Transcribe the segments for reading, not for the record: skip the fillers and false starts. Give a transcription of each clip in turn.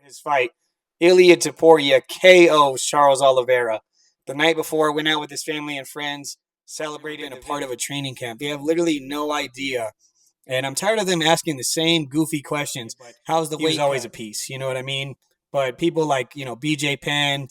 his fight, Ilia Topuria KOs Charles Oliveira. The night before, went out with his family and friends, celebrated a part of a training camp. They have literally no idea. And I'm tired of them asking the same goofy questions. But how's the weight? He was always a piece, you know what I mean? But people like, BJ Penn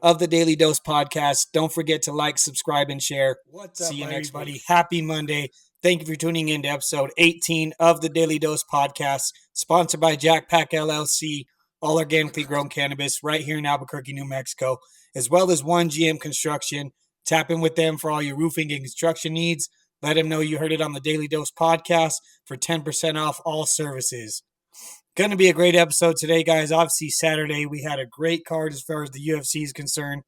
of the Daily Dose podcast, don't forget to like, subscribe, and share. See you next, buddy. Happy Monday. Thank you for tuning in to episode 18 of the Daily Dose podcast, sponsored by Jack Pack LLC, all organically grown cannabis right here in Albuquerque, New Mexico, as well as 1GM Construction. Tap in with them for all your roofing and construction needs. Let them know you heard it on the Daily Dose podcast for 10% off all services. Going to be a great episode today, guys. Obviously, Saturday, we had a great card as far as the UFC is concerned.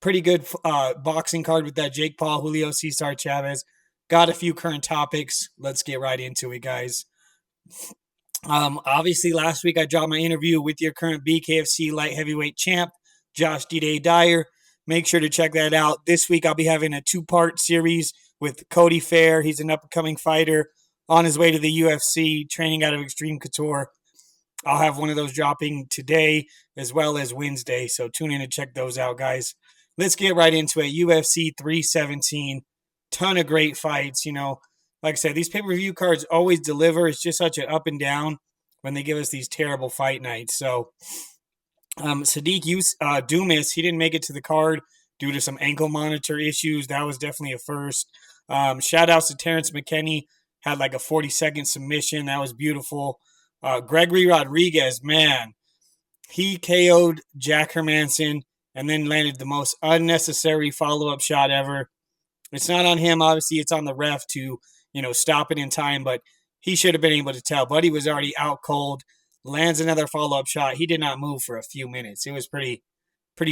Pretty good boxing card with that Jake Paul, Julio Cesar Chavez. Got a few current topics. Let's get right into it, guys. Obviously, last week I dropped my interview with your current BKFC light heavyweight champ, Josh D-Day Dyer. Make sure to check that out. This week I'll be having a two-part series with Cody Fair. He's an up-and-coming fighter on his way to the UFC, training out of Extreme Couture. I'll have one of those dropping today as well as Wednesday, so tune in and check those out, guys. Let's get right into it. UFC 317, ton of great fights. Like I said, these pay-per-view cards always deliver. It's just such an up and down when they give us these terrible fight nights. So Sadiq Dumas, he didn't make it to the card due to some ankle monitor issues. That was definitely a first. Shout outs to Terrence McKinney, had like a 40-second submission. That was beautiful. Gregory Rodriguez, man, he KO'd Jack Hermanson and then landed the most unnecessary follow-up shot ever. It's not on him, obviously. It's on the ref to, stop it in time, but he should have been able to tell. Buddy was already out cold, lands another follow-up shot. He did not move for a few minutes. It was pretty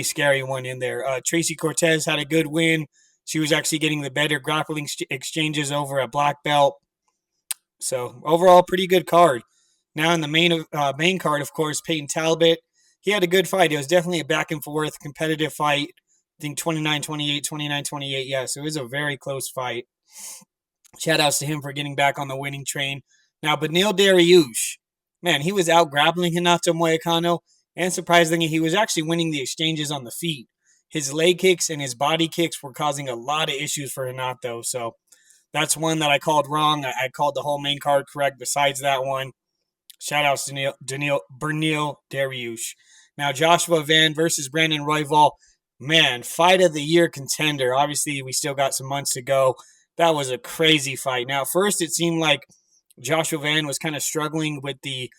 scary one in there. Tracy Cortez had a good win. She was actually getting the better grappling exchanges over a black belt. So overall, pretty good card. Now in the main card, of course, Peyton Talbot. He had a good fight. It was definitely a back-and-forth competitive fight. I think 29-28, 29-28. Yeah, so it was a very close fight. Shout-outs to him for getting back on the winning train. Now, Beneil Dariush, man, he was out grappling Renato Moicano, and surprisingly, he was actually winning the exchanges on the feet. His leg kicks and his body kicks were causing a lot of issues for Renato, so that's one that I called wrong. I called the whole main card correct besides that one. Shout-outs to Beneil Dariush. Now, Joshua Van versus Brandon Royval. Man, fight of the year contender. Obviously, we still got some months to go. That was a crazy fight. Now, first, it seemed like Joshua Van was kind of struggling with the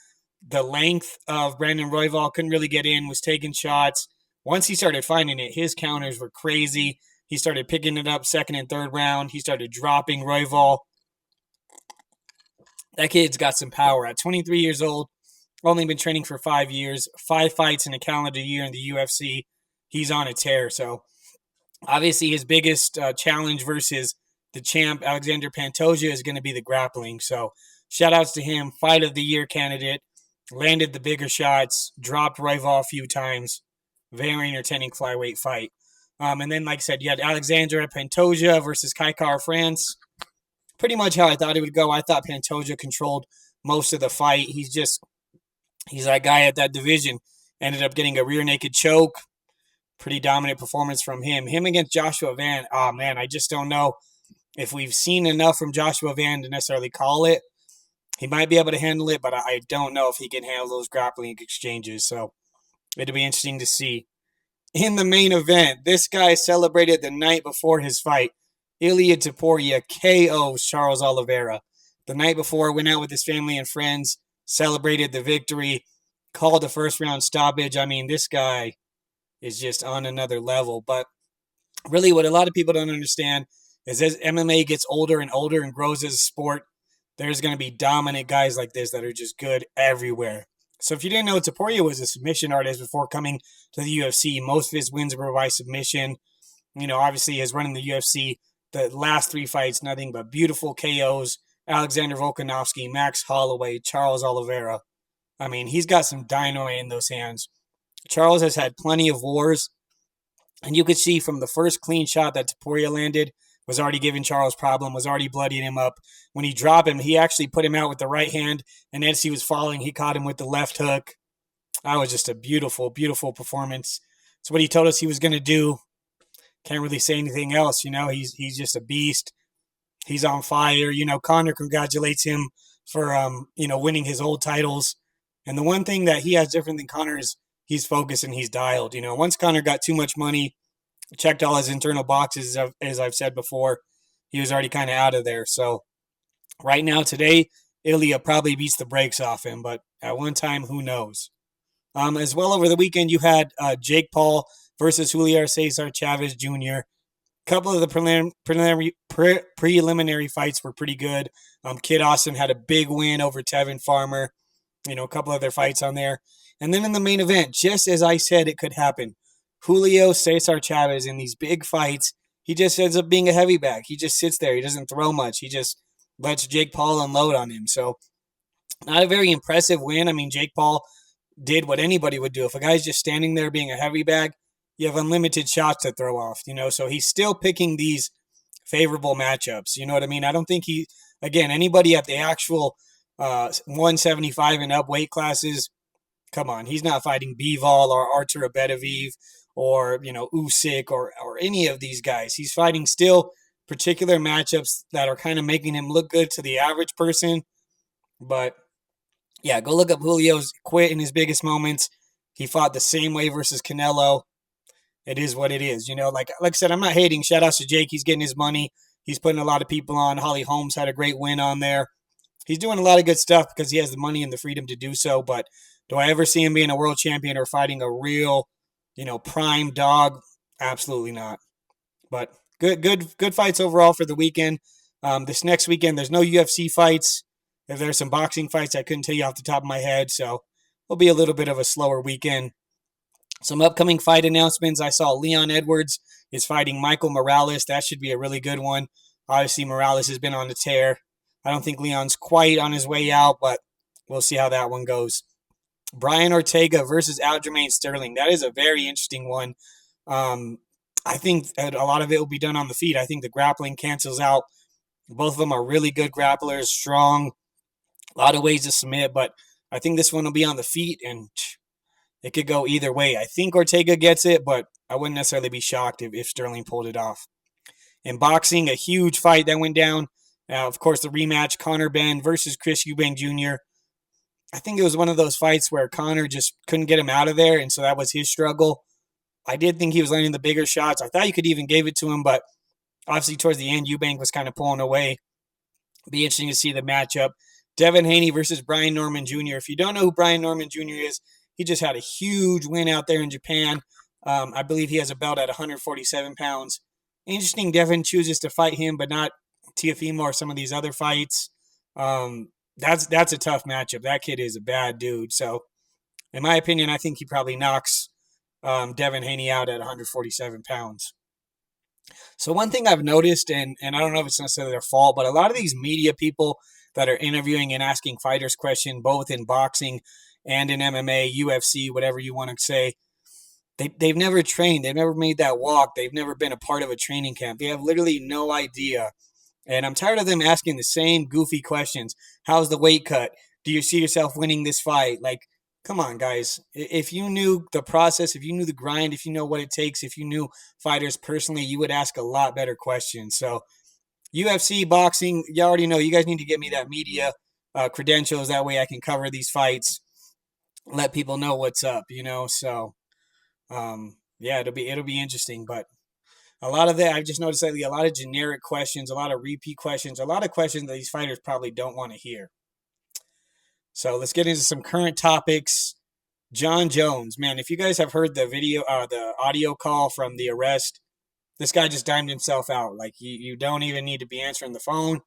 length of Brandon Royval. Couldn't really get in, was taking shots. Once he started finding it, his counters were crazy. He started picking it up second and third round. He started dropping Royval. That kid's got some power. At 23 years old, only been training for 5 years, 5 fights in a calendar year in the UFC. He's on a tear. So, obviously, his biggest challenge versus the champ, Alexander Pantoja, is going to be the grappling. So, shout-outs to him. Fight of the year candidate. Landed the bigger shots. Dropped Royval a few times. Very entertaining flyweight fight. And then, like I said, you had Alexander Pantoja versus Kaikar France. Pretty much how I thought it would go. I thought Pantoja controlled most of the fight. He's that guy at that division. Ended up getting a rear naked choke. Pretty dominant performance from him. Him against Joshua Van. Oh, man, I just don't know if we've seen enough from Joshua Van to necessarily call it. He might be able to handle it, but I don't know if he can handle those grappling exchanges. So it'll be interesting to see. In the main event, this guy celebrated the night before his fight. Ilia Topuria KOs Charles Oliveira. The night before, went out with his family and friends, celebrated the victory, called the first round stoppage. I mean, this guy is just on another level. But really what a lot of people don't understand is as MMA gets older and older and grows as a sport, there's going to be dominant guys like this that are just good everywhere. So if you didn't know, Topuria was a submission artist before coming to the UFC. Most of his wins were by submission. Obviously his run in the UFC, the last 3 fights, nothing but beautiful KOs. Alexander Volkanovski, Max Holloway, Charles Oliveira. I mean, he's got some dynamite in those hands. Charles has had plenty of wars. And you could see from the first clean shot that Topuria landed, was already giving Charles problem, was already bloodying him up. When he dropped him, he actually put him out with the right hand. And as he was falling, he caught him with the left hook. That was just a beautiful, beautiful performance. It's what he told us he was going to do. Can't really say anything else. He's just a beast. He's on fire. Conor congratulates him for winning his old titles. And the one thing that he has different than Conor is he's focused and he's dialed. Once Conor got too much money, checked all his internal boxes, as I've said before, he was already kind of out of there. So right now, today, Ilia probably beats the brakes off him, but at one time, who knows? As well, over the weekend, you had Jake Paul versus Julio Cesar Chavez Jr. A couple of the preliminary fights were pretty good. Kid Austin had a big win over Tevin Farmer. A couple other fights on there. And then in the main event, just as I said it could happen, Julio Cesar Chavez in these big fights, he just ends up being a heavy bag. He just sits there. He doesn't throw much. He just lets Jake Paul unload on him. So not a very impressive win. I mean, Jake Paul did what anybody would do. If a guy's just standing there being a heavy bag, you have unlimited shots to throw off, so he's still picking these favorable matchups. You know what I mean? I don't think anybody at the actual 175 and up weight classes, come on, he's not fighting Bivol or Artur Abetaviv or, Usyk or any of these guys. He's fighting still particular matchups that are kind of making him look good to the average person. But yeah, go look up Julio's quit in his biggest moments. He fought the same way versus Canelo. It is what it is. Like I said, I'm not hating. Shout outs to Jake. He's getting his money. He's putting a lot of people on. Holly Holmes had a great win on there. He's doing a lot of good stuff because he has the money and the freedom to do so. But do I ever see him being a world champion or fighting a real, prime dog? Absolutely not. But good fights overall for the weekend. This next weekend, there's no UFC fights. If there's some boxing fights, I couldn't tell you off the top of my head. So it'll be a little bit of a slower weekend. Some upcoming fight announcements. I saw Leon Edwards is fighting Michael Morales. That should be a really good one. Obviously, Morales has been on the tear. I don't think Leon's quite on his way out, but we'll see how that one goes. Brian Ortega versus Aljamain Sterling. That is a very interesting one. I think a lot of it will be done on the feet. I think the grappling cancels out. Both of them are really good grapplers, strong, a lot of ways to submit, but I think this one will be on the feet, and it could go either way. I think Ortega gets it, but I wouldn't necessarily be shocked if Sterling pulled it off. In boxing, a huge fight that went down. Of course, the rematch, Conor Benn versus Chris Eubank Jr. I think it was one of those fights where Conor just couldn't get him out of there, and so that was his struggle. I did think he was landing the bigger shots. I thought you could even give it to him, but obviously towards the end, Eubank was kind of pulling away. Be interesting to see the matchup. Devin Haney versus Brian Norman Jr. If you don't know who Brian Norman Jr. is, he just had a huge win out there in Japan. I believe he has a belt at 147 pounds. Interesting, Devin chooses to fight him, but not Teofimo or some of these other fights. That's a tough matchup. That kid is a bad dude. So, in my opinion, I think he probably knocks Devin Haney out at 147 pounds. So one thing I've noticed, and I don't know if it's necessarily their fault, but a lot of these media people that are interviewing and asking fighters questions, both in boxing and in MMA, UFC, whatever you want to say, they've never trained. They've never made that walk. They've never been a part of a training camp. They have literally no idea. And I'm tired of them asking the same goofy questions. How's the weight cut? Do you see yourself winning this fight? Like, come on, guys. If you knew the process, if you knew the grind, if you know what it takes, if you knew fighters personally, you would ask a lot better questions. So UFC, boxing, you already know. You guys need to get me that media credentials. That way I can cover these fights, let people know what's up, So, yeah, it'll be interesting. But a lot of that, I've just noticed lately, a lot of generic questions, a lot of repeat questions, a lot of questions that these fighters probably don't want to hear. So let's get into some current topics. John Jones, man, if you guys have heard the audio call from the arrest, this guy just dimed himself out. Like, you don't even need to be answering the phone.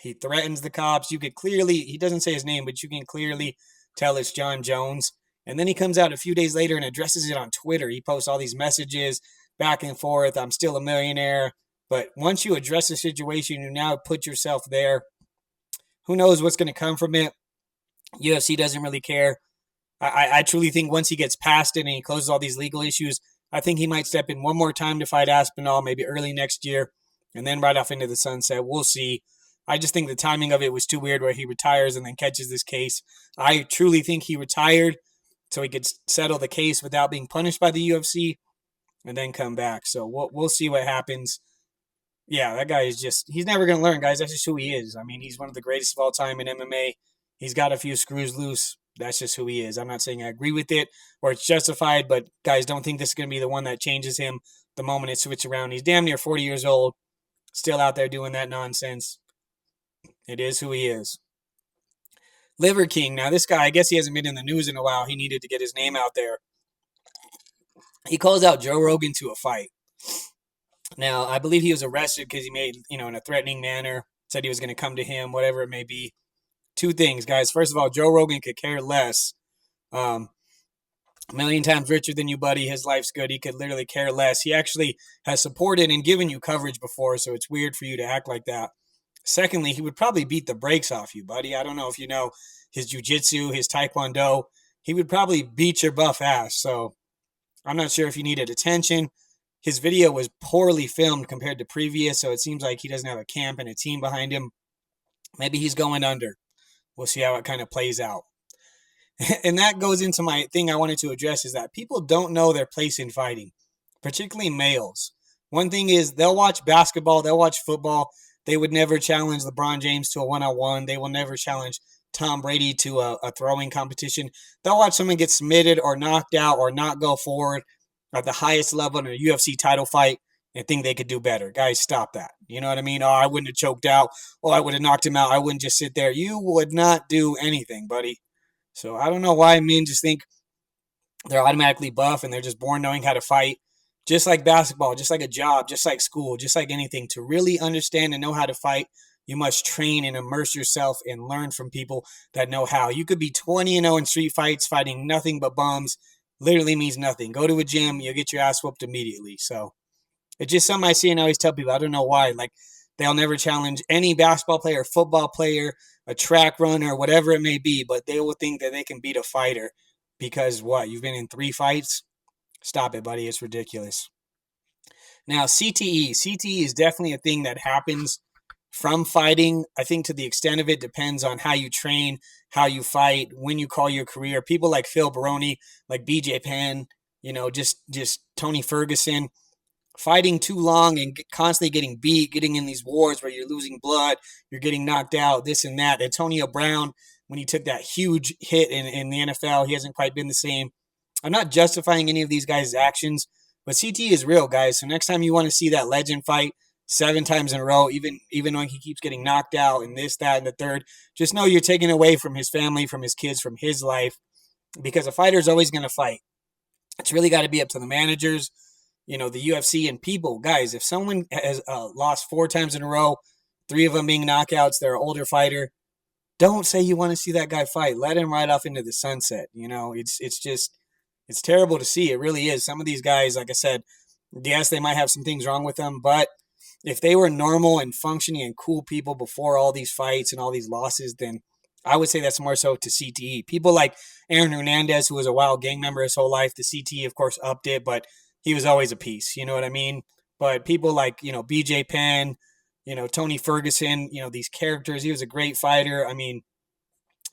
He threatens the cops. You could clearly, he doesn't say his name, but you can clearly tell it's John Jones. And then he comes out a few days later and addresses it on Twitter. He posts all these messages back and forth. I'm still a millionaire. But once you address the situation, you now put yourself there. Who knows what's going to come from it? UFC doesn't really care. I truly think once he gets past it and he closes all these legal issues, I think he might step in one more time to fight Aspinall, maybe early next year, and then right off into the sunset. We'll see. I just think the timing of it was too weird where he retires and then catches this case. I truly think he retired so he could settle the case without being punished by the UFC and then come back. So we'll see what happens. Yeah, that guy is he's never going to learn, guys. That's just who he is. I mean, he's one of the greatest of all time in MMA. He's got a few screws loose. That's just who he is. I'm not saying I agree with it or it's justified, but guys, don't think this is going to be the one that changes him the moment it switches around. He's damn near 40 years old, still out there doing that nonsense. It is who he is. Liver King. Now, this guy, I guess he hasn't been in the news in a while. He needed to get his name out there. He calls out Joe Rogan to a fight. Now, I believe he was arrested because he made, in a threatening manner, said he was going to come to him, whatever it may be. Two things, guys. First of all, Joe Rogan could care less. A million times richer than you, buddy. His life's good. He could literally care less. He actually has supported and given you coverage before, so it's weird for you to act like that. Secondly, he would probably beat the brakes off you, buddy. I don't know if you know his jiu-jitsu, his taekwondo. He would probably beat your buff ass, so I'm not sure if you needed attention. His video was poorly filmed compared to previous, so it seems like he doesn't have a camp and a team behind him. Maybe he's going under. We'll see how it kind of plays out. And that goes into my thing I wanted to address is that people don't know their place in fighting, particularly males. One thing is they'll watch basketball, they'll watch football. They would never challenge LeBron James to a one-on-one. They will never challenge Tom Brady to a throwing competition. They'll watch someone get submitted or knocked out or not go forward at the highest level in a UFC title fight and think they could do better. Guys, stop that. You know what I mean? Oh, I wouldn't have choked out. Oh, I would have knocked him out. I wouldn't just sit there. You would not do anything, buddy. So I don't know why men just think they're automatically buff and they're just born knowing how to fight. Just like basketball, just like a job, just like school, just like anything. To really understand and know how to fight, you must train and immerse yourself and learn from people that know how. You could be 20-0 in street fights, fighting nothing but bums. Literally means nothing. Go to a gym, you'll get your ass whooped immediately. So it's just something I see and I always tell people. I don't know why. Like, they'll never challenge any basketball player, football player, a track runner, whatever it may be, but they will think that they can beat a fighter because what? You've been in 3 fights? Stop it, buddy. It's ridiculous. Now, CTE. CTE is definitely a thing that happens from fighting. I think to the extent of it depends on how you train, how you fight, when you call your career. People like Phil Baroni, like BJ Penn, just Tony Ferguson, fighting too long and constantly getting beat, getting in these wars where you're losing blood, you're getting knocked out, this and that. Antonio Brown, when he took that huge hit in the NFL, he hasn't quite been the same. I'm not justifying any of these guys' actions, but CTE is real, guys. So next time you want to see that legend fight 7 times in a row, even when he keeps getting knocked out and this, that, and the third, just know you're taking away from his family, from his kids, from his life, because a fighter is always going to fight. It's really got to be up to the managers, the UFC and people. Guys, if someone has lost 4 times in a row, 3 of them being knockouts, they're an older fighter, don't say you want to see that guy fight. Let him ride off into the sunset. It's terrible to see. It really is. Some of these guys, like I said, yes, they might have some things wrong with them, but if they were normal and functioning and cool people before all these fights and all these losses, then I would say that's more so to CTE. People like Aaron Hernandez, who was a wild gang member his whole life, the CTE, of course, upped it, but he was always a piece. You know what I mean? But people like, BJ Penn, Tony Ferguson, these characters, he was a great fighter. I mean,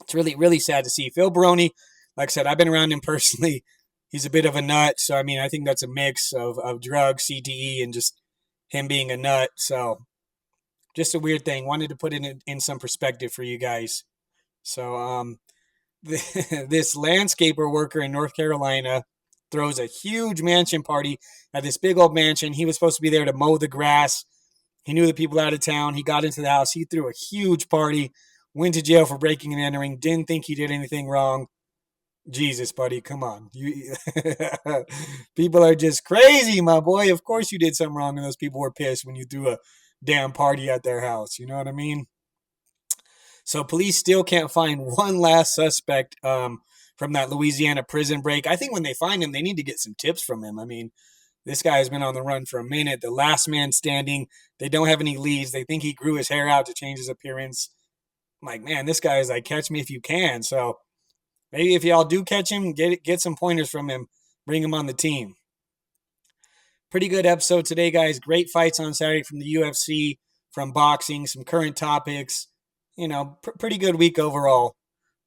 it's really, really sad to see. Phil Baroni, like I said, I've been around him personally. He's a bit of a nut. So, I mean, I think that's a mix of drugs, CTE, and just him being a nut. So, just a weird thing. Wanted to put it in some perspective for you guys. So, this landscaper worker in North Carolina throws a huge mansion party at this big old mansion. He was supposed to be there to mow the grass. He knew the people out of town. He got into the house. He threw a huge party, went to jail for breaking and entering, didn't think he did anything wrong. Jesus, buddy, come on. People are just crazy, my boy. Of course you did something wrong, and those people were pissed when you threw a damn party at their house. You know what I mean? So police still can't find one last suspect from that Louisiana prison break. I think when they find him, they need to get some tips from him. I mean, this guy has been on the run for a minute. The last man standing. They don't have any leads. They think he grew his hair out to change his appearance. I'm like, man, this guy is like, catch me if you can. So maybe if y'all do catch him, get some pointers from him. Bring him on the team. Pretty good episode today, guys. Great fights on Saturday from the UFC, from boxing, some current topics. Pretty good week overall.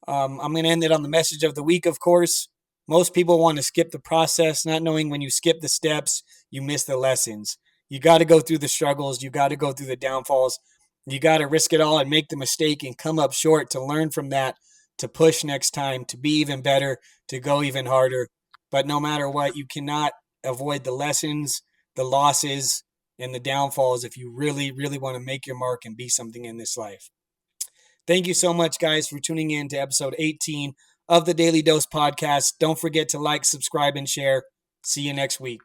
I'm going to end it on the message of the week, of course. Most people want to skip the process, not knowing when you skip the steps, you miss the lessons. You got to go through the struggles, you got to go through the downfalls. You got to risk it all and make the mistake and come up short to learn from that, to push next time, to be even better, to go even harder. But no matter what, you cannot avoid the lessons, the losses, and the downfalls if you really, really want to make your mark and be something in this life. Thank you so much, guys, for tuning in to episode 18 of the Daily Dose podcast. Don't forget to like, subscribe, and share. See you next week.